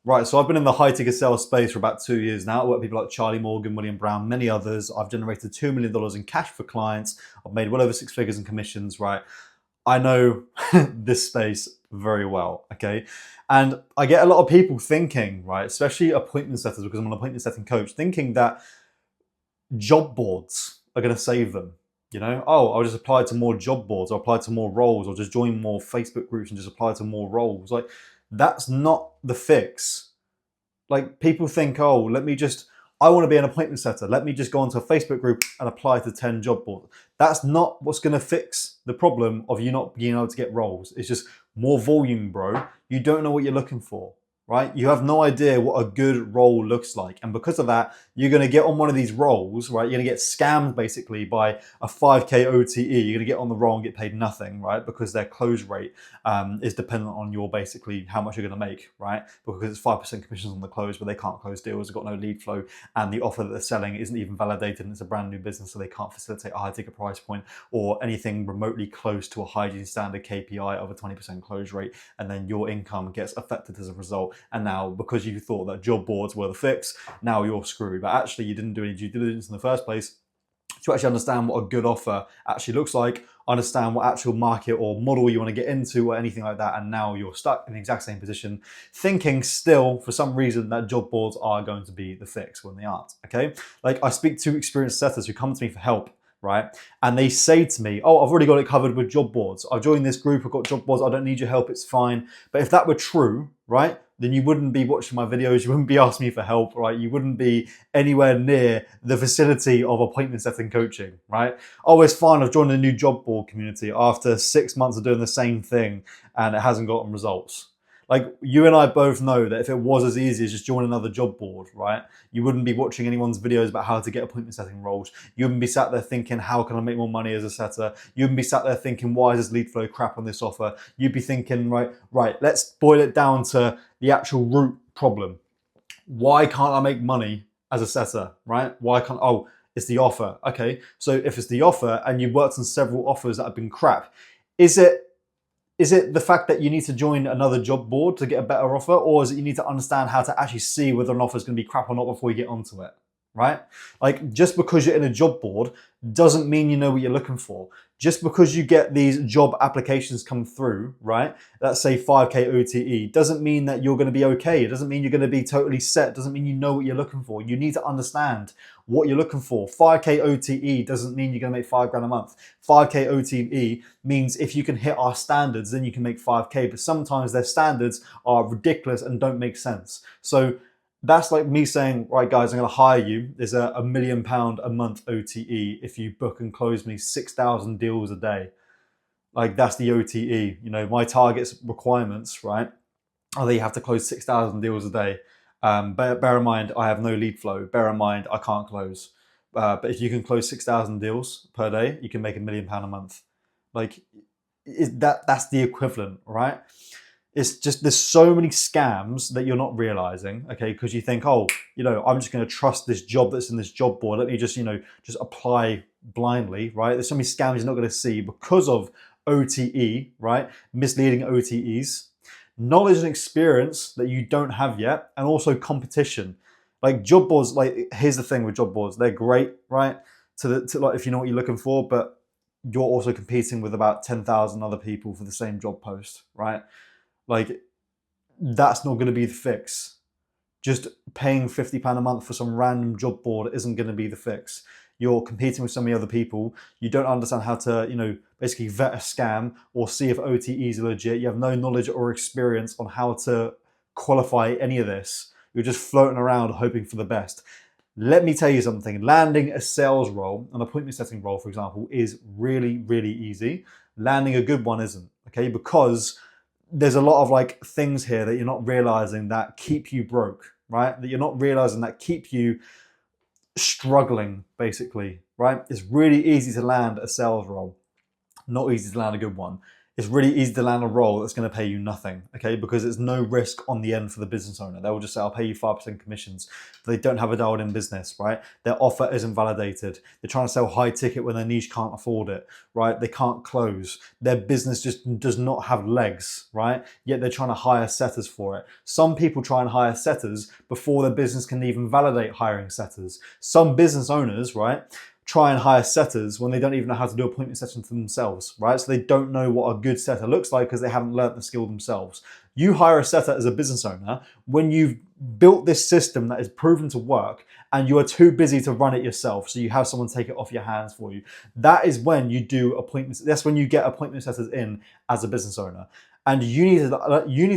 Right, so I've been in the high ticket sales space for about 2 years now. I work with people like Charlie Morgan, William Brown, many others. I've generated $2 million in cash for clients. I've made well over six figures in commissions, right? I know this space very well, okay? And I get a lot of people thinking, right, especially appointment setters, because I'm an appointment setting coach, thinking that job boards are going to save them. You know, oh, I'll just apply to more job boards, I'll apply to more roles, or just join more Facebook groups and just apply to more roles. Like, that's not the fix. Like, people think, oh, I want to be an appointment setter. Let me just go onto a Facebook group and apply to 10 job boards. That's not what's going to fix the problem of you not being able to get roles. It's just more volume, bro. You don't know what you're looking for, right? You have no idea what a good role looks like. And because of that, you're going to get on one of these roles, right? You're going to get scammed basically by a 5K OTE. You're going to get on the roll and get paid nothing, right? Because their close rate is dependent on your basically how much you're going to make, right? Because it's 5% commissions on the close, but they can't close deals. They've got no lead flow, and the offer that they're selling isn't even validated, and it's a brand new business, so they can't facilitate a high ticket price point or anything remotely close to a hygiene standard KPI of a 20% close rate. And then your income gets affected as a result. And now, because you thought that job boards were the fix, now you're screwed. But actually, you didn't do any due diligence in the first place to actually understand what a good offer actually looks like, understand what actual market or model you want to get into or anything like that. And now you're stuck in the exact same position, thinking still for some reason that job boards are going to be the fix when they aren't, okay? Like, I speak to experienced setters who come to me for help, right? And they say to me, oh, I've already got it covered with job boards. I've joined this group, I've got job boards, I don't need your help, it's fine. But if that were true, right, then you wouldn't be watching my videos, you wouldn't be asking me for help, right? You wouldn't be anywhere near the facility of appointment setting coaching, right? Oh, it's fine, I've joined a new job board community after 6 months of doing the same thing and it hasn't gotten results. Like, you and I both know that if it was as easy as just join another job board, right, you wouldn't be watching anyone's videos about how to get appointment setting roles. You wouldn't be sat there thinking, how can I make more money as a setter? You wouldn't be sat there thinking, why is this lead flow crap on this offer? You'd be thinking, right, let's boil it down to the actual root problem. Why can't I make money as a setter, right? Why can't, oh, it's the offer. Okay, so if it's the offer and you've worked on several offers that have been crap, is it the fact that you need to join another job board to get a better offer, or is it you need to understand how to actually see whether an offer is going to be crap or not before you get onto it, right? Like, just because you're in a job board doesn't mean you know what you're looking for. Just because you get these job applications come through, right? Let's say 5K OTE, doesn't mean that you're going to be okay. It doesn't mean you're going to be totally set. It doesn't mean you know what you're looking for. You need to understand what you're looking for. 5K OTE doesn't mean you're going to make 5 grand a month. 5K OTE means if you can hit our standards, then you can make 5K. But sometimes their standards are ridiculous and don't make sense. So that's like me saying, right, guys, I'm going to hire you. There's a £1 million a month OTE if you book and close me 6,000 deals a day. Like, that's the OTE. You know, my targets requirements, right, are that you have to close 6,000 deals a day. Bear in mind, I have no lead flow. Bear in mind, I can't close. But if you can close 6,000 deals per day, you can make £1 million a month. Like, that's the equivalent, right? It's just, there's so many scams that you're not realizing, okay? Because you think, oh, you know, I'm just going to trust this job that's in this job board. Let me just, you know, just apply blindly, right? There's so many scams you're not going to see because of OTE, right? Misleading OTEs, knowledge and experience that you don't have yet, and also competition. Like, job boards, like, here's the thing with job boards, they're great, right? To like, if you know what you're looking for, but you're also competing with about 10,000 other people for the same job post, right? Like, that's not going to be the fix. Just paying £50 a month for some random job board isn't going to be the fix. You're competing with so many other people. You don't understand how to, you know, basically vet a scam or see if OTEs are legit. You have no knowledge or experience on how to qualify any of this. You're just floating around hoping for the best. Let me tell you something. Landing a sales role, an appointment setting role, for example, is really, really easy. Landing a good one isn't, okay? Because there's a lot of like things here that you're not realizing that keep you broke, right? That you're not realizing that keep you struggling, basically, right? It's really easy to land a sales role, not easy to land a good one. it's really easy to land a role that's going to pay you nothing, okay? Because there's no risk on the end for the business owner. They will just say, I'll pay you 5% commissions. They don't have a dialed in business, right? Their offer isn't validated. They're trying to sell high ticket when their niche can't afford it, right? They can't close. Their business just does not have legs, right? Yet they're trying to hire setters for it. Some people try and hire setters before their business can even validate hiring setters. Some business owners, right, try and hire setters when they don't even know how to do appointment sessions for themselves, right? So they don't know what a good setter looks like because they haven't learned the skill themselves. You hire a setter as a business owner when you've built this system that is proven to work and you are too busy to run it yourself, so you have someone take it off your hands for you. That is when you do appointments. That's when you get appointment setters in as a business owner. And you need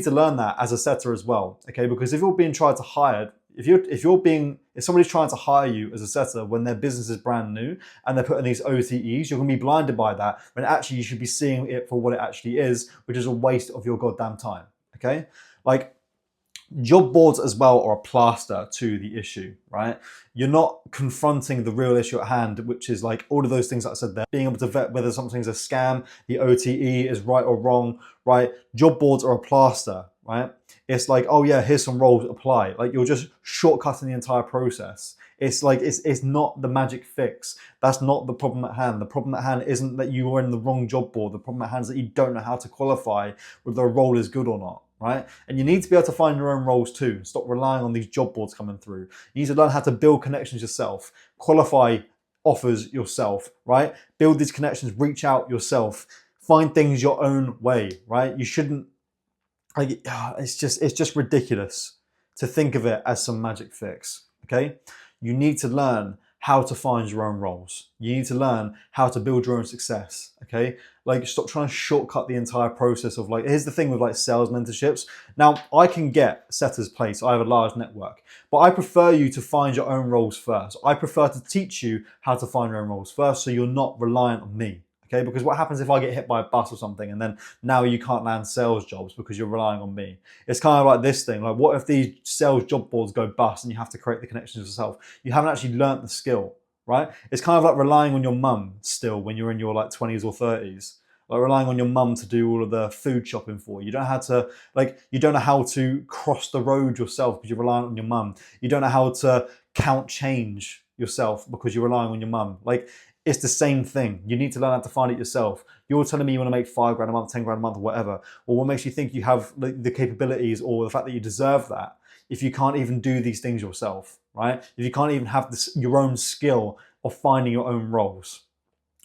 to learn that as a setter as well, okay? Because if you're being tried to hire, if somebody's trying to hire you as a setter when their business is brand new and they're putting these OTEs, you're gonna be blinded by that when actually you should be seeing it for what it actually is, which is a waste of your goddamn time, okay? Like, job boards as well are a plaster to the issue, right? You're not confronting the real issue at hand, which is like all of those things that I said there, being able to vet whether something's a scam, the OTE is right or wrong, right? Job boards are a plaster, right? It's like, oh yeah, here's some roles, apply. Like, you're just shortcutting the entire process. It's like, it's not the magic fix. That's not the problem at hand. The problem at hand isn't that you are in the wrong job board. The problem at hand is that you don't know how to qualify whether a role is good or not, right? And you need to be able to find your own roles too. Stop relying on these job boards coming through. You need to learn how to build connections yourself, qualify offers yourself, right? Build these connections, reach out yourself, find things your own way, right? You shouldn't, like, it's just ridiculous to think of it as some magic fix, okay? You need to learn how to find your own roles. You need to learn how to build your own success, okay? Like, stop trying to shortcut the entire process of, like, here's the thing with like sales mentorships. Now, I can get setters placed. I have a large network, but I prefer you to find your own roles first. I prefer to teach you how to find your own roles first so you're not reliant on me. Okay, because what happens if I get hit by a bus or something and then now you can't land sales jobs because you're relying on me? It's kind of like this thing, like, what if these sales job boards go bust and you have to create the connections yourself? You haven't actually learnt the skill, right? It's kind of like relying on your mum still when you're in your like 20s or 30s. Like relying on your mum to do all of the food shopping for you. You don't know how to, like, you don't know how to cross the road yourself because you're relying on your mum. You don't know how to count change yourself because you're relying on your mum. Like, it's the same thing. You need to learn how to find it yourself. You're telling me you want to make $5 grand a month, 10 grand a month, or whatever. Or what makes you think you have the capabilities or the fact that you deserve that if you can't even do these things yourself, right? If you can't even have your own skill of finding your own roles.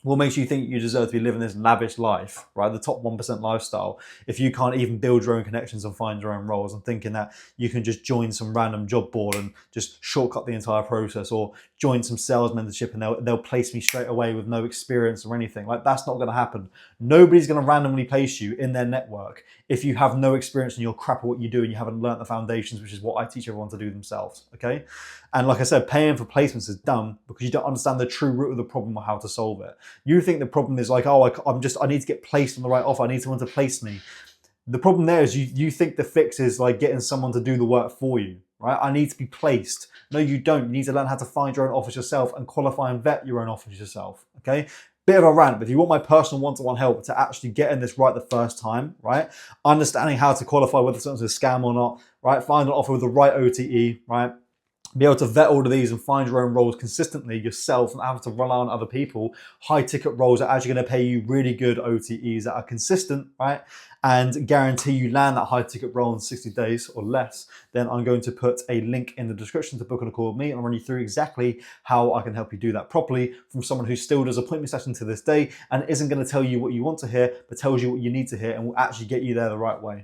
What makes you think you deserve to be living this lavish life, right? The top 1% lifestyle, if you can't even build your own connections and find your own roles and thinking that you can just join some random job board and just shortcut the entire process, or join some sales mentorship and they'll place me straight away with no experience or anything. Like, that's not going to happen. Nobody's going to randomly place you in their network if you have no experience and you're crap at what you do and you haven't learnt the foundations, which is what I teach everyone to do themselves, okay? And like I said, paying for placements is dumb because you don't understand the true root of the problem or how to solve it. You think the problem is like, oh, I need to get placed on the right offer. I need someone to place me. The problem there is you think the fix is like getting someone to do the work for you, right? I need to be placed. No, you don't. You need to learn how to find your own offers yourself and qualify and vet your own offers yourself, okay? Bit of a rant, but if you want my personal one-to-one help to actually get in this right the first time, right? Understanding how to qualify whether something's a scam or not, right? Find an offer with the right OTE, right? Be able to vet all of these and find your own roles consistently yourself and not have to rely on other people. High ticket roles are actually going to pay you really good OTEs that are consistent, right? And guarantee you land that high ticket role in 60 days or less. Then I'm going to put a link in the description to book on a call with me and I'll run you through exactly how I can help you do that properly from someone who still does appointment sessions to this day and isn't going to tell you what you want to hear, but tells you what you need to hear and will actually get you there the right way.